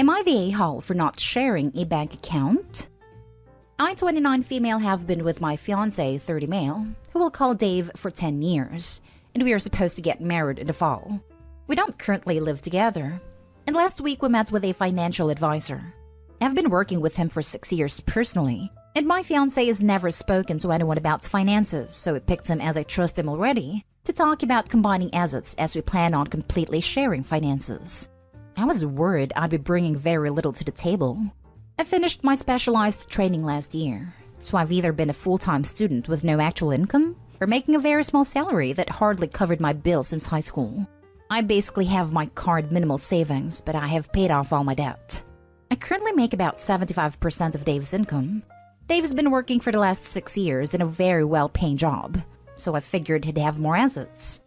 Am I the a-hole for not sharing a bank account? I, 29 female, have been with my fiancé, 30 male, who we'll call Dave, for 10 years, and we are supposed to get married in the fall. We don't currently live together, and last week we met with a financial advisor. I've been working with him for 6 years personally, and my fiancé has never spoken to anyone about finances, so we picked him, as I trust him already, to talk about combining assets as we plan on completely sharing finances. I was worried I'd be bringing very little to the table. I finished my specialized training last year, so I've either been a full-time student with no actual income or making a very small salary that hardly covered my bills since high school. I basically have my card minimal savings, but I have paid off all my debt. I currently make about 75% of Dave's income. Dave's been working for the last 6 years in a very well-paying job, so I figured he'd have more assets.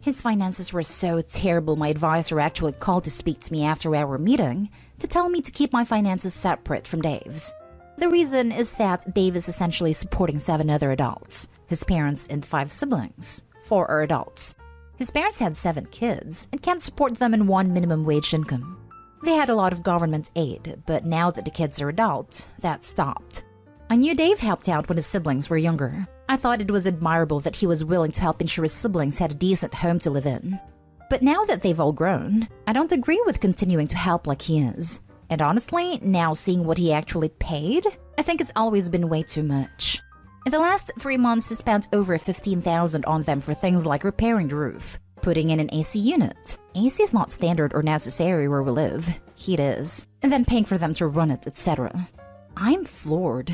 His finances were so terrible my advisor actually called to speak to me after our meeting to tell me to keep my finances separate from Dave's. The reason is that Dave is essentially supporting 7 other adults, his parents and 5 siblings. 4 are adults. His parents had 7 kids and can't support them in one minimum wage income. They had a lot of government aid, but now that the kids are adults, that stopped. I knew Dave helped out when his siblings were younger. I thought it was admirable that he was willing to help ensure his siblings had a decent home to live in. But now that they've all grown, I don't agree with continuing to help like he is. And honestly, now seeing what he actually paid, I think it's always been way too much. In the last 3 months, he spent over $15,000 on them for things like repairing the roof, putting in an AC unit. AC is not standard or necessary where we live. Heat is. And then paying for them to run it, etc. I'm floored.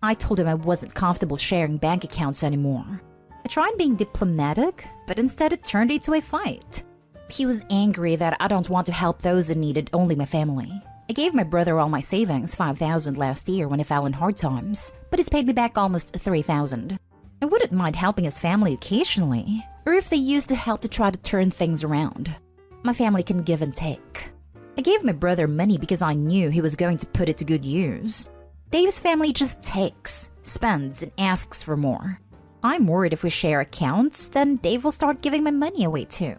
I told him I wasn't comfortable sharing bank accounts anymore. I tried being diplomatic, but instead it turned into a fight. He was angry that I don't want to help those in need and only my family. I gave my brother all my savings, $5,000 last year when he fell in hard times, but he's paid me back almost $3,000. I wouldn't mind helping his family occasionally, or if they used the help to try to turn things around. My family can give and take. I gave my brother money because I knew he was going to put it to good use. Dave's family just takes, spends, and asks for more. I'm worried if we share accounts, then Dave will start giving my money away too.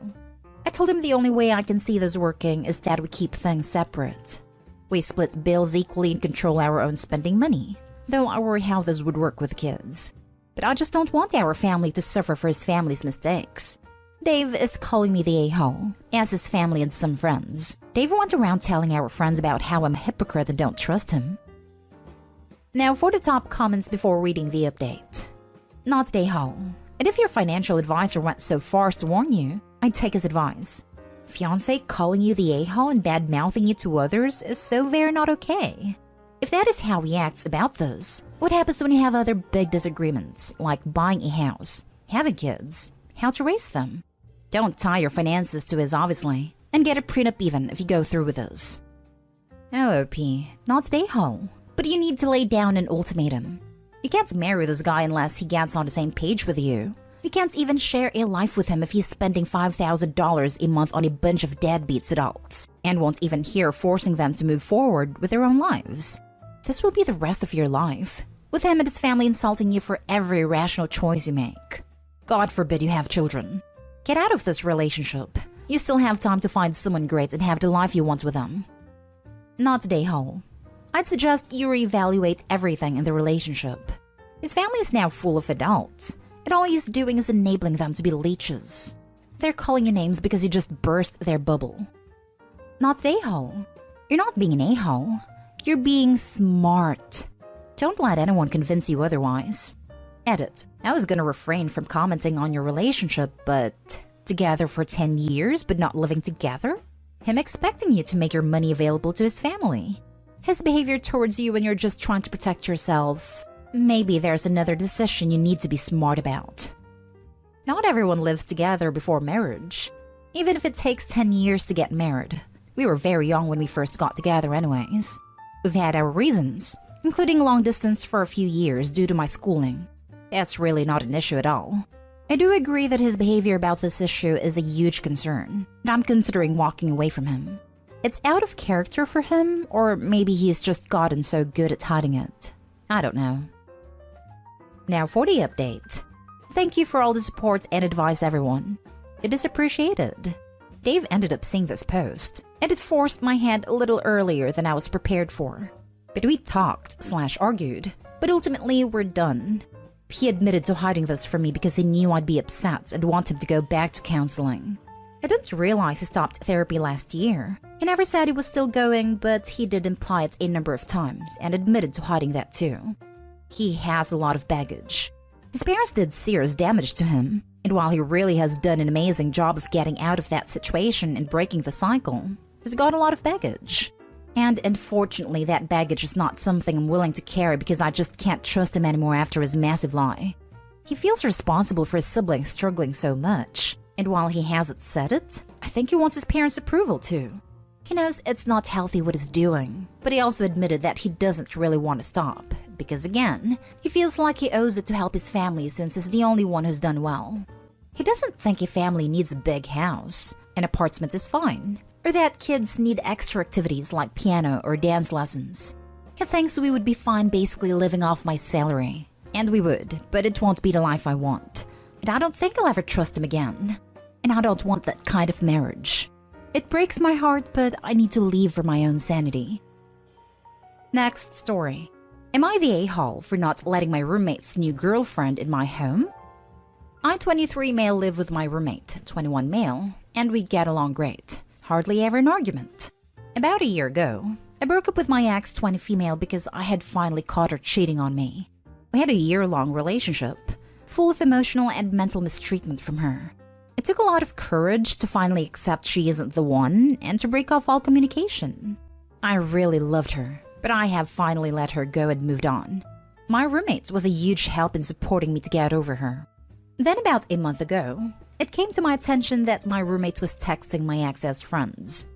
I told him the only way I can see this working is that we keep things separate. We split bills equally and control our own spending money, though I worry how this would work with kids. But I just don't want our family to suffer for his family's mistakes. Dave is calling me the a-hole, as his family and some friends. Dave went around telling our friends about how I'm a hypocrite and don't trust him. Now for the top comments before reading the update. Not the a-hole. And if your financial advisor went so far as to warn you, I'd take his advice. Fiancé calling you the a-hole and bad-mouthing you to others is so very not okay. If that is how he acts about this, what happens when you have other big disagreements, like buying a house, having kids, how to raise them? Don't tie your finances to his obviously, and get a prenup even if you go through with this. Oh, OP, not the a-hole. But you need to lay down an ultimatum. You can't marry this guy unless he gets on the same page with you. You can't even share a life with him if he's spending $5,000 a month on a bunch of deadbeats adults, and won't even hear forcing them to move forward with their own lives. This will be the rest of your life, with him and his family insulting you for every rational choice you make. God forbid you have children. Get out of this relationship. You still have time to find someone great and have the life you want with them. Not the a-hole. I'd suggest you reevaluate everything in the relationship. His family is now full of adults, and all he's doing is enabling them to be leeches. They're calling you names because you just burst their bubble. Not the a-hole. You're not being an a-hole. You're being smart. Don't let anyone convince you otherwise. Edit. I was gonna refrain from commenting on your relationship, but together for 10 years but not living together? Him expecting you to make your money available to his family. His behavior towards you when you're just trying to protect yourself. Maybe there's another decision you need to be smart about. Not everyone lives together before marriage. Even if it takes 10 years to get married. We were very young when we first got together anyways. We've had our reasons, including long distance for a few years due to my schooling. That's really not an issue at all. I do agree that his behavior about this issue is a huge concern, and I'm considering walking away from him. It's out of character for him, or maybe he's just gotten so good at hiding it. I don't know. Now for the update. Thank you for all the support and advice, everyone. It is appreciated. Dave ended up seeing this post. and it forced my hand a little earlier than I was prepared for. But we talked/argued, but ultimately we're done. He admitted to hiding this from me because he knew I'd be upset and want him to go back to counseling. I didn't realize he stopped therapy last year. He never said he was still going, but he did imply it a number of times and admitted to hiding that too. He has a lot of baggage. His parents did serious damage to him, and while he really has done an amazing job of getting out of that situation and breaking the cycle, he's got a lot of baggage. And unfortunately, that baggage is not something I'm willing to carry because I just can't trust him anymore after his massive lie. He feels responsible for his siblings struggling so much, and while he hasn't said it, I think he wants his parents' approval too. He knows it's not healthy what he's doing, but he also admitted that he doesn't really want to stop, because again, he feels like he owes it to help his family since he's the only one who's done well. He doesn't think a family needs a big house. An apartment is fine. Or that kids need extra activities like piano or dance lessons. He thinks we would be fine basically living off my salary. And we would, but it won't be the life I want. And I don't think I'll ever trust him again. And I don't want that kind of marriage. It breaks my heart, but I need to leave for my own sanity. Next story. Am I the a-hole for not letting my roommate's new girlfriend in my home? I, 23 male, live with my roommate, 21 male, and we get along great. Hardly ever an argument. About a year ago, I broke up with my ex, 20 female, because I had finally caught her cheating on me. We had a year-long relationship, full of emotional and mental mistreatment from her. It took a lot of courage to finally accept she isn't the one and to break off all communication. I really loved her, but I have finally let her go and moved on. My roommate was a huge help in supporting me to get over her. Then about a month ago, it came to my attention that my roommate was texting my ex as friends.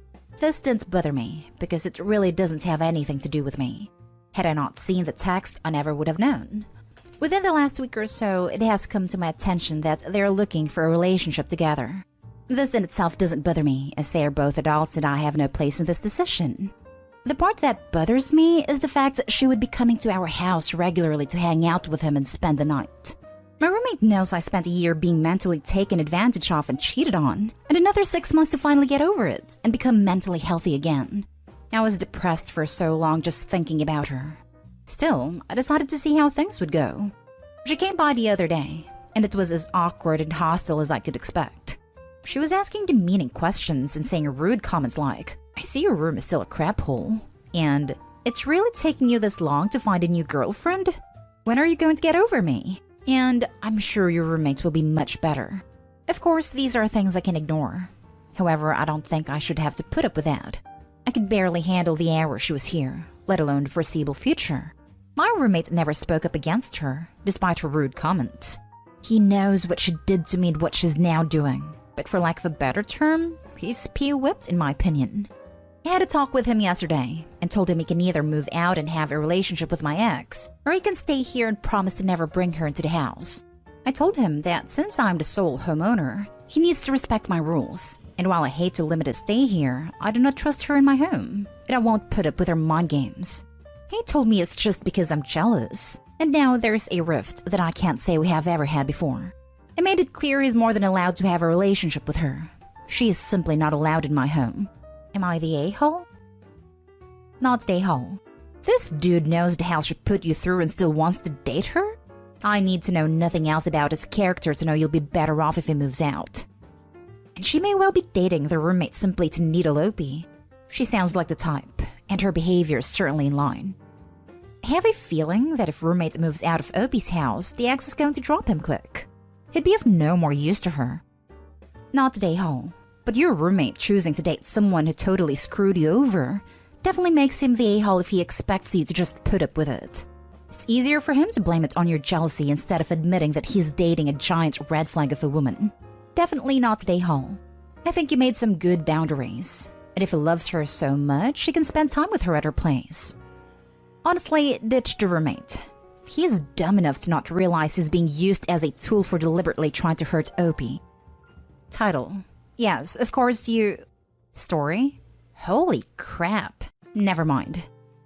This didn't bother me, because it really doesn't have anything to do with me. Had I not seen the text, I never would have known. Within the last week or so, it has come to my attention that they're looking for a relationship together. This in itself doesn't bother me, as they are both adults and I have no place in this decision. The part that bothers me is the fact that she would be coming to our house regularly to hang out with him and spend the night. My roommate knows I spent a year being mentally taken advantage of and cheated on, and another 6 months to finally get over it and become mentally healthy again. I was depressed for so long just thinking about her. Still, I decided to see how things would go. She came by the other day, and it was as awkward and hostile as I could expect. She was asking demeaning questions and saying rude comments like, "I see your room is still a crap hole," and "It's really taking you this long to find a new girlfriend? When are you going to get over me?" And "I'm sure your roommates will be much better." Of course, these are things I can ignore. However, I don't think I should have to put up with that. I could barely handle the hour she was here, let alone the foreseeable future. My roommate never spoke up against her, despite her rude comments. He knows what she did to me and what she's now doing, but for lack of a better term, he's pee-whipped in my opinion. I had a talk with him yesterday and told him he can either move out and have a relationship with my ex, or he can stay here and promise to never bring her into the house. I told him that since I'm the sole homeowner, he needs to respect my rules, and while I hate to limit his stay here, I do not trust her in my home, and I won't put up with her mind games. He told me it's just because I'm jealous, and now there's a rift that I can't say we have ever had before. I made it clear he's more than allowed to have a relationship with her. She is simply not allowed in my home. Am I the a-hole? Not the a-hole. This dude knows the hell she put you through and still wants to date her? I need to know nothing else about his character to know you'll be better off if he moves out. And she may well be dating the roommate simply to needle Opie. She sounds like the type, and her behavior is certainly in line. I have a feeling that if roommate moves out of Opie's house, the ex is going to drop him quick. He'd be of no more use to her. Not the a-hole. But your roommate choosing to date someone who totally screwed you over definitely makes him the a-hole if he expects you to just put up with it. It's easier for him to blame it on your jealousy instead of admitting that he's dating a giant red flag of a woman. Definitely not the a-hole. I think you made some good boundaries, and if he loves her so much, he can spend time with her at her place. Honestly, ditch the roommate. He is dumb enough to not realize he's being used as a tool for deliberately trying to hurt Opie. Title: Yes, of course you... Story? Holy crap. Never mind.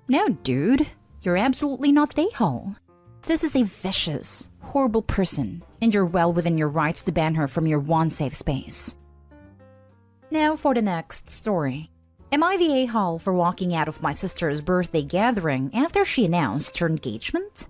No, dude. You're absolutely not the a-hole. This is a vicious, horrible person, and you're well within your rights to ban her from your one safe space. Now for the next story. Am I the a-hole for walking out of my sister's birthday gathering after she announced her engagement?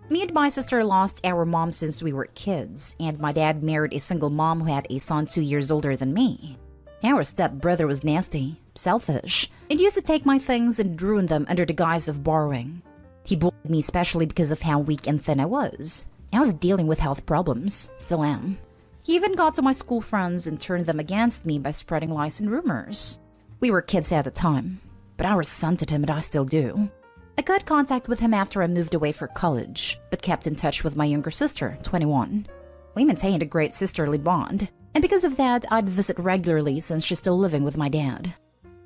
Me and my sister lost our mom since we were kids, and my dad married a single mom who had a son 2 years older than me. Our stepbrother was nasty, selfish, and used to take my things and ruin them under the guise of borrowing. He bullied me especially because of how weak and thin I was. I was dealing with health problems, still am. He even got to my school friends and turned them against me by spreading lies and rumors. We were kids at the time, but I resented him and I still do. I cut contact with him after I moved away for college, but kept in touch with my younger sister, 21. We maintained a great sisterly bond, and because of that, I'd visit regularly since she's still living with my dad.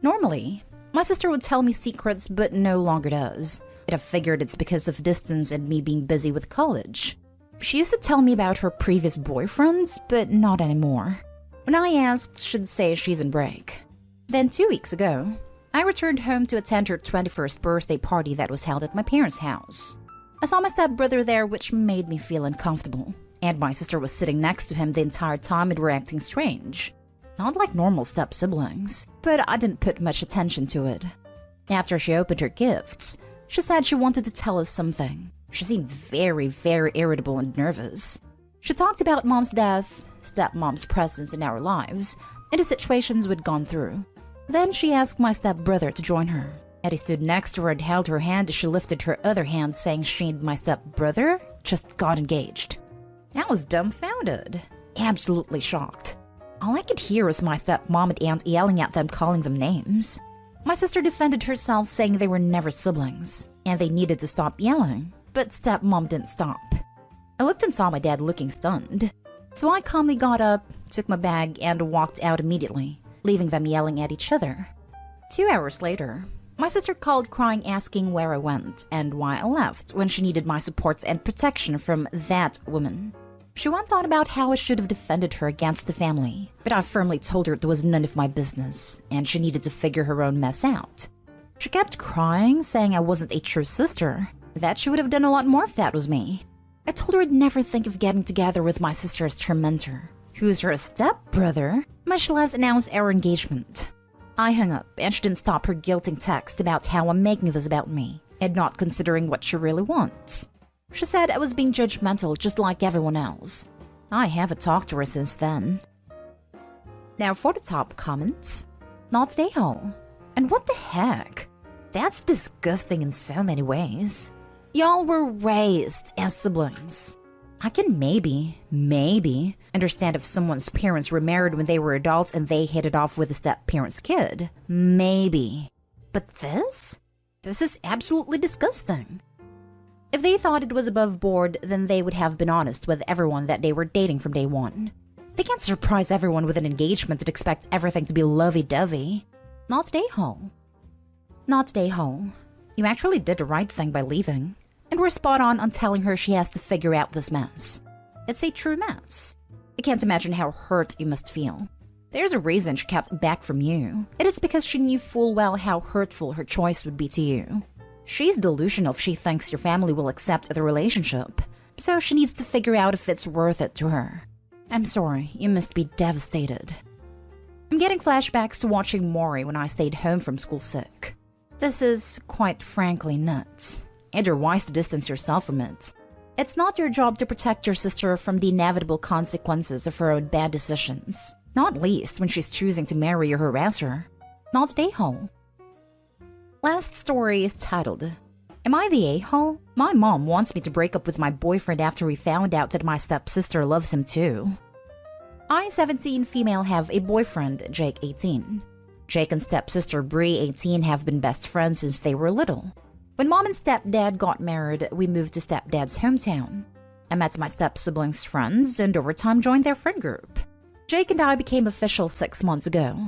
Normally, my sister would tell me secrets, but no longer does. But I figured it's because of distance and me being busy with college. She used to tell me about her previous boyfriends, but not anymore. When I asked, she'd say she's in break. Then 2 weeks ago, I returned home to attend her 21st birthday party that was held at my parents' house. I saw my stepbrother there, which made me feel uncomfortable, and my sister was sitting next to him the entire time and were acting strange. Not like normal step-siblings, but I didn't put much attention to it. After she opened her gifts, she said she wanted to tell us something. She seemed very, very irritable and nervous. She talked about mom's death, stepmom's presence in our lives, and the situations we'd gone through. Then she asked my stepbrother to join her, and he stood next to her and held her hand as she lifted her other hand, saying she and my stepbrother just got engaged. I was dumbfounded, absolutely shocked. All I could hear was my stepmom and aunt yelling at them, calling them names. My sister defended herself, saying they were never siblings, and they needed to stop yelling, but stepmom didn't stop. I looked and saw my dad looking stunned, so I calmly got up, took my bag, and walked out immediately, leaving them yelling at each other. 2 hours later, my sister called crying, asking where I went and why I left when she needed my support and protection from that woman. She went on about how I should have defended her against the family, but I firmly told her it was none of my business and she needed to figure her own mess out. She kept crying, saying I wasn't a true sister, that she would have done a lot more if that was me. I told her I'd never think of getting together with my sister's tormentor, who's her stepbrother, much less announce our engagement. I hung up, and she didn't stop her guilting text about how I'm making this about me, and not considering what she really wants. She said I was being judgmental just like everyone else. I haven't talked to her since then. Now for the top comments. Not today, hole. And what the heck? That's disgusting in so many ways. Y'all were raised as siblings. I can maybe understand if someone's parents were married when they were adults and they hit it off with a step-parent's kid. Maybe. But this? This is absolutely disgusting. If they thought it was above board, then they would have been honest with everyone that they were dating from day one. They can't surprise everyone with an engagement and expect everything to be lovey-dovey. Not today, hole. Not today, hole. You actually did the right thing by leaving. And we're spot on telling her she has to figure out this mess. It's a true mess. I can't imagine how hurt you must feel. There's a reason she kept back from you. It is because she knew full well how hurtful her choice would be to you. She's delusional if she thinks your family will accept the relationship, so she needs to figure out if it's worth it to her. I'm sorry, you must be devastated. I'm getting flashbacks to watching Maury when I stayed home from school sick. This is, quite frankly, nuts. And you're wise to distance yourself from it. It's not your job to protect your sister from the inevitable consequences of her own bad decisions. Not least when she's choosing to marry or harass her. Not the a-hole. Last story is titled, Am I the a-hole? My mom wants me to break up with my boyfriend after we found out that my stepsister loves him too. I, 17 female, have a boyfriend, Jake, 18. Jake and stepsister Bree, 18, have been best friends since they were little. When mom and stepdad got married, we moved to stepdad's hometown. I met my step-siblings' friends and over time joined their friend group. Jake and I became official 6 months ago,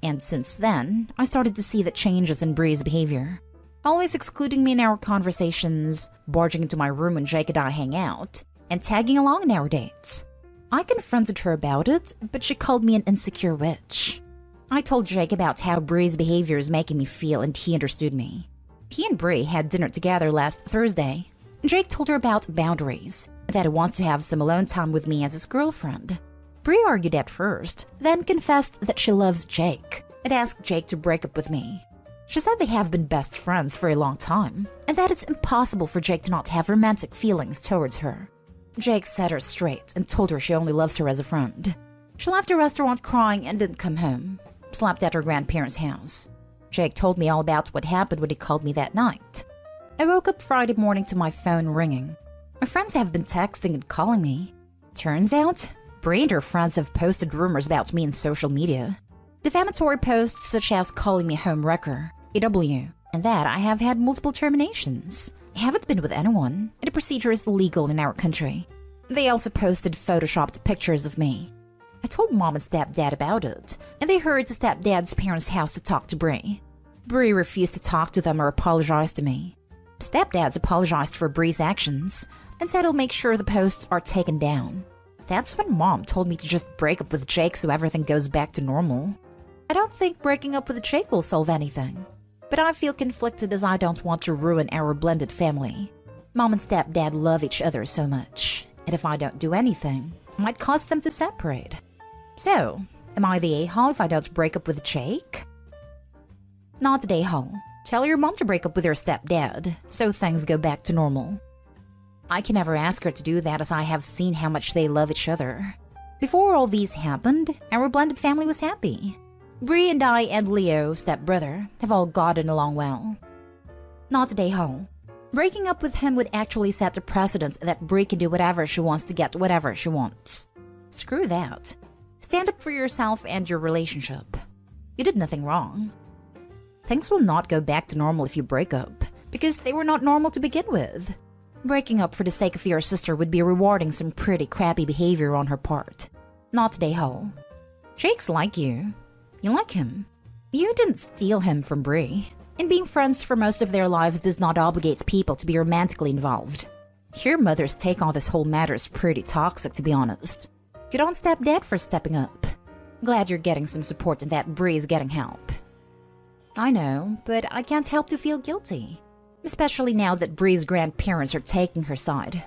and since then, I started to see the changes in Bree's behavior. Always excluding me in our conversations, barging into my room when Jake and I hang out, and tagging along in our dates. I confronted her about it, but she called me an insecure witch. I told Jake about how Bree's behavior is making me feel, and he understood me. He and Bree had dinner together last Thursday. Jake told her about boundaries, that he wants to have some alone time with me as his girlfriend. Bree argued at first, then confessed that she loves Jake. and asked Jake to break up with me. She said they have been best friends for a long time, and that it's impossible for Jake to not have romantic feelings towards her. Jake set her straight and told her she only loves her as a friend. She left the restaurant crying and didn't come home. Slept at her grandparents' house. Jake told me all about what happened when he called me that night. I woke up Friday morning to my phone ringing. My friends have been texting and calling me. Turns out, Brie and her friends have posted rumors about me in social media. Defamatory posts such as calling me a home wrecker, AW, and that I have had multiple terminations. I haven't been with anyone, and the procedure is illegal in our country. They also posted photoshopped pictures of me. I told mom and stepdad about it, and they hurried to stepdad's parents' house to talk to Brie. Brie refused to talk to them or apologize to me. Stepdad's apologized for Brie's actions and said he'll make sure the posts are taken down. That's when mom told me to just break up with Jake so everything goes back to normal. I don't think breaking up with Jake will solve anything, but I feel conflicted as I don't want to ruin our blended family. Mom and stepdad love each other so much, and if I don't do anything, it might cause them to separate. So, am I the a-hole if I don't break up with Jake? Not the a-hole. Tell your mom to break up with her stepdad, so things go back to normal. I can never ask her to do that as I have seen how much they love each other. Before all these happened, our blended family was happy. Brie and I and Leo, stepbrother, have all gotten along well. Not the a-hole. Breaking up with him would actually set the precedent that Brie can do whatever she wants to get whatever she wants. Screw that. Stand up for yourself and your relationship. You did nothing wrong. Things will not go back to normal if you break up, because they were not normal to begin with. Breaking up for the sake of your sister would be rewarding some pretty crappy behavior on her part. Not the a-hole. Jake's like you. You like him. You didn't steal him from Brie. And being friends for most of their lives does not obligate people to be romantically involved. Your mother's take on this whole matter is pretty toxic, to be honest. Good on stepdad for stepping up. Glad you're getting some support and that Brie's getting help. I know, but I can't help to feel guilty. Especially now that Brie's grandparents are taking her side.